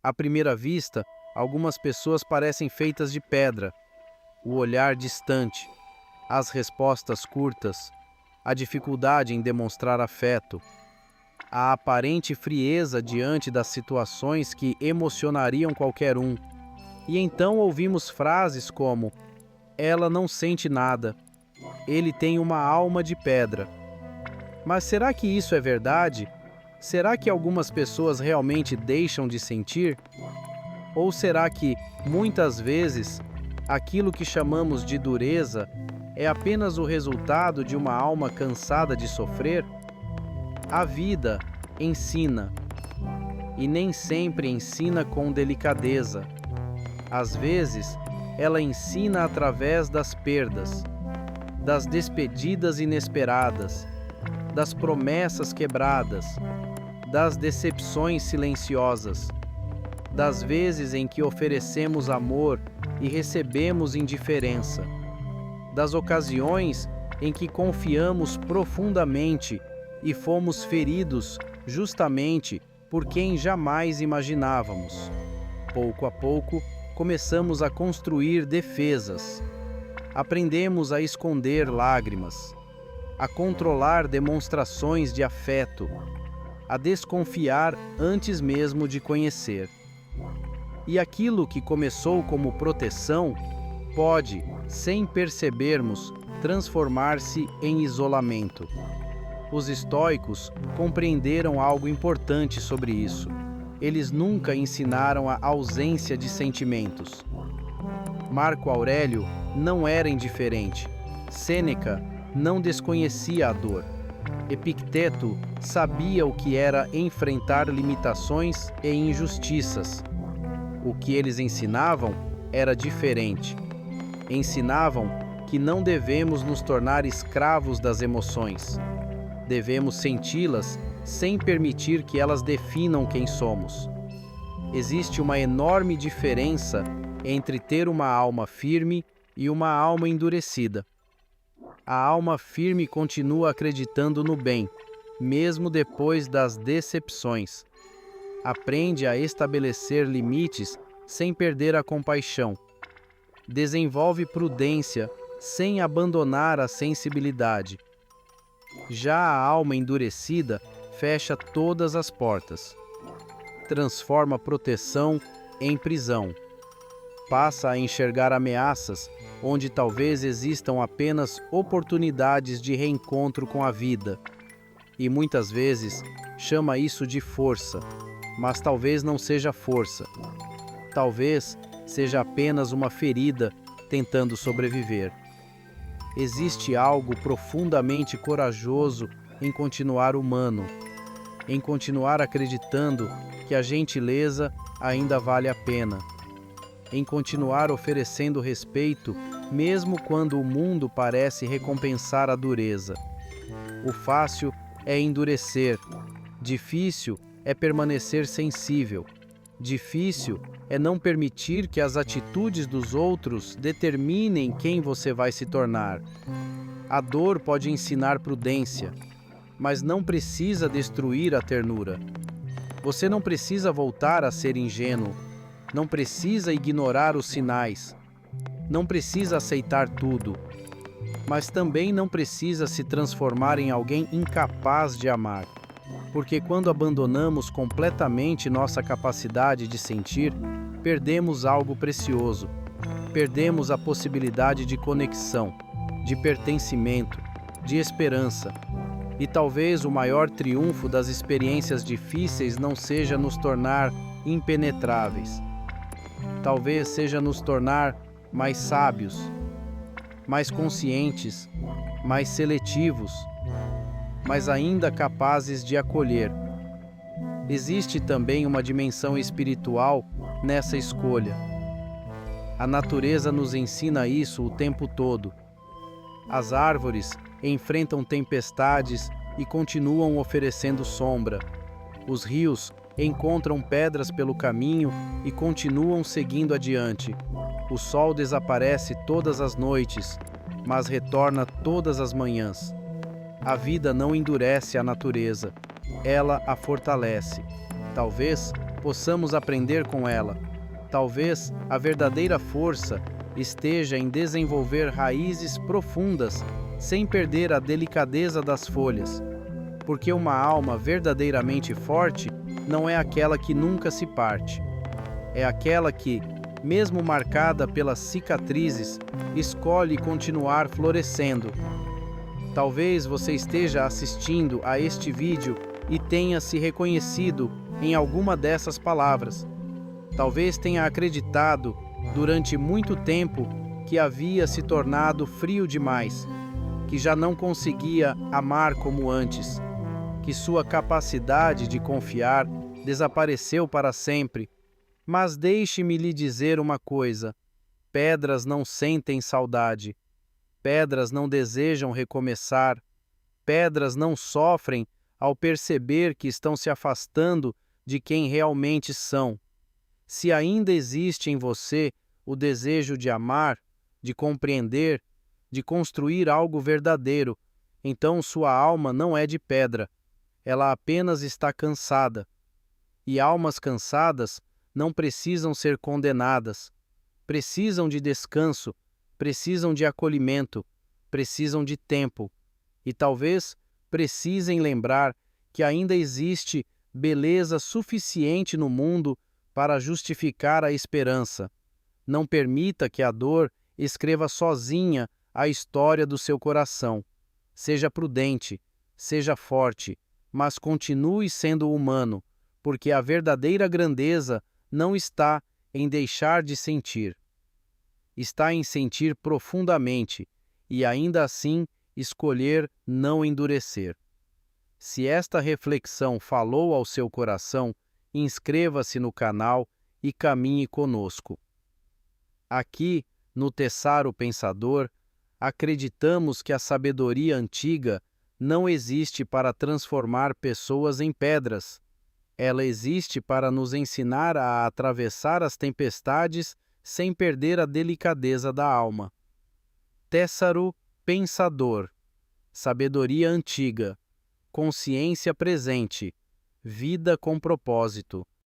À primeira vista, algumas pessoas parecem feitas de pedra, o olhar distante, as respostas curtas, a dificuldade em demonstrar afeto, a aparente frieza diante das situações que emocionariam qualquer um. E então ouvimos frases como: ela não sente nada, ele tem uma alma de pedra. Mas será que isso é verdade? Será que algumas pessoas realmente deixam de sentir? Ou será que, muitas vezes, aquilo que chamamos de dureza é apenas o resultado de uma alma cansada de sofrer? A vida ensina, e nem sempre ensina com delicadeza. Às vezes, ela ensina através das perdas, das despedidas inesperadas, das promessas quebradas, das decepções silenciosas, das vezes em que oferecemos amor e recebemos indiferença, das ocasiões em que confiamos profundamente e fomos feridos justamente por quem jamais imaginávamos. Pouco a pouco, começamos a construir defesas. Aprendemos a esconder lágrimas, a controlar demonstrações de afeto, a desconfiar antes mesmo de conhecer. E aquilo que começou como proteção pode, sem percebermos, transformar-se em isolamento. Os estoicos compreenderam algo importante sobre isso. Eles nunca ensinaram a ausência de sentimentos. Marco Aurélio não era indiferente. Sêneca não desconhecia a dor. Epicteto sabia o que era enfrentar limitações e injustiças. O que eles ensinavam era diferente. Ensinavam que não devemos nos tornar escravos das emoções. Devemos senti-las sem permitir que elas definam quem somos. Existe uma enorme diferença entre ter uma alma firme e uma alma endurecida. A alma firme continua acreditando no bem, mesmo depois das decepções. Aprende a estabelecer limites sem perder a compaixão. Desenvolve prudência sem abandonar a sensibilidade. Já a alma endurecida fecha todas as portas. Transforma proteção em prisão. Passa a enxergar ameaças onde talvez existam apenas oportunidades de reencontro com a vida. E muitas vezes chama isso de força, mas talvez não seja força. Talvez seja apenas uma ferida tentando sobreviver. Existe algo profundamente corajoso em continuar humano, em continuar acreditando que a gentileza ainda vale a pena, em continuar oferecendo respeito mesmo quando o mundo parece recompensar a dureza. O fácil é endurecer, difícil é permanecer sensível, difícil é não permitir que as atitudes dos outros determinem quem você vai se tornar. A dor pode ensinar prudência, mas não precisa destruir a ternura. Você não precisa voltar a ser ingênuo, não precisa ignorar os sinais, não precisa aceitar tudo, mas também não precisa se transformar em alguém incapaz de amar. Porque quando abandonamos completamente nossa capacidade de sentir, perdemos algo precioso. Perdemos a possibilidade de conexão, de pertencimento, de esperança. E talvez o maior triunfo das experiências difíceis não seja nos tornar impenetráveis. Talvez seja nos tornar mais sábios, mais conscientes, mais seletivos, mas ainda capazes de acolher. Existe também uma dimensão espiritual nessa escolha. A natureza nos ensina isso o tempo todo. As árvores enfrentam tempestades e continuam oferecendo sombra. Os rios encontram pedras pelo caminho e continuam seguindo adiante. O sol desaparece todas as noites, mas retorna todas as manhãs. A vida não endurece a natureza, ela a fortalece. Talvez possamos aprender com ela. Talvez a verdadeira força esteja em desenvolver raízes profundas sem perder a delicadeza das folhas, porque uma alma verdadeiramente forte não é aquela que nunca se parte. É aquela que, mesmo marcada pelas cicatrizes, escolhe continuar florescendo. Talvez você esteja assistindo a este vídeo e tenha se reconhecido em alguma dessas palavras. Talvez tenha acreditado durante muito tempo que havia se tornado frio demais, que já não conseguia amar como antes, que sua capacidade de confiar desapareceu para sempre. Mas deixe-me lhe dizer uma coisa: pedras não sentem saudade, pedras não desejam recomeçar, pedras não sofrem ao perceber que estão se afastando de quem realmente são. Se ainda existe em você o desejo de amar, de compreender, de construir algo verdadeiro, então sua alma não é de pedra, ela apenas está cansada. E almas cansadas não precisam ser condenadas, precisam de descanso, precisam de acolhimento, precisam de tempo. E talvez precisem lembrar que ainda existe beleza suficiente no mundo para justificar a esperança. Não permita que a dor escreva sozinha a história do seu coração. Seja prudente, seja forte, mas continue sendo humano, porque a verdadeira grandeza não está em deixar de sentir. Está em sentir profundamente e ainda assim escolher não endurecer. Se esta reflexão falou ao seu coração, inscreva-se no canal e caminhe conosco. Aqui, no Tessaro Pensador, acreditamos que a sabedoria antiga não existe para transformar pessoas em pedras. Ela existe para nos ensinar a atravessar as tempestades sem perder a delicadeza da alma. Tessaro Pensador, sabedoria antiga, consciência presente, vida com propósito.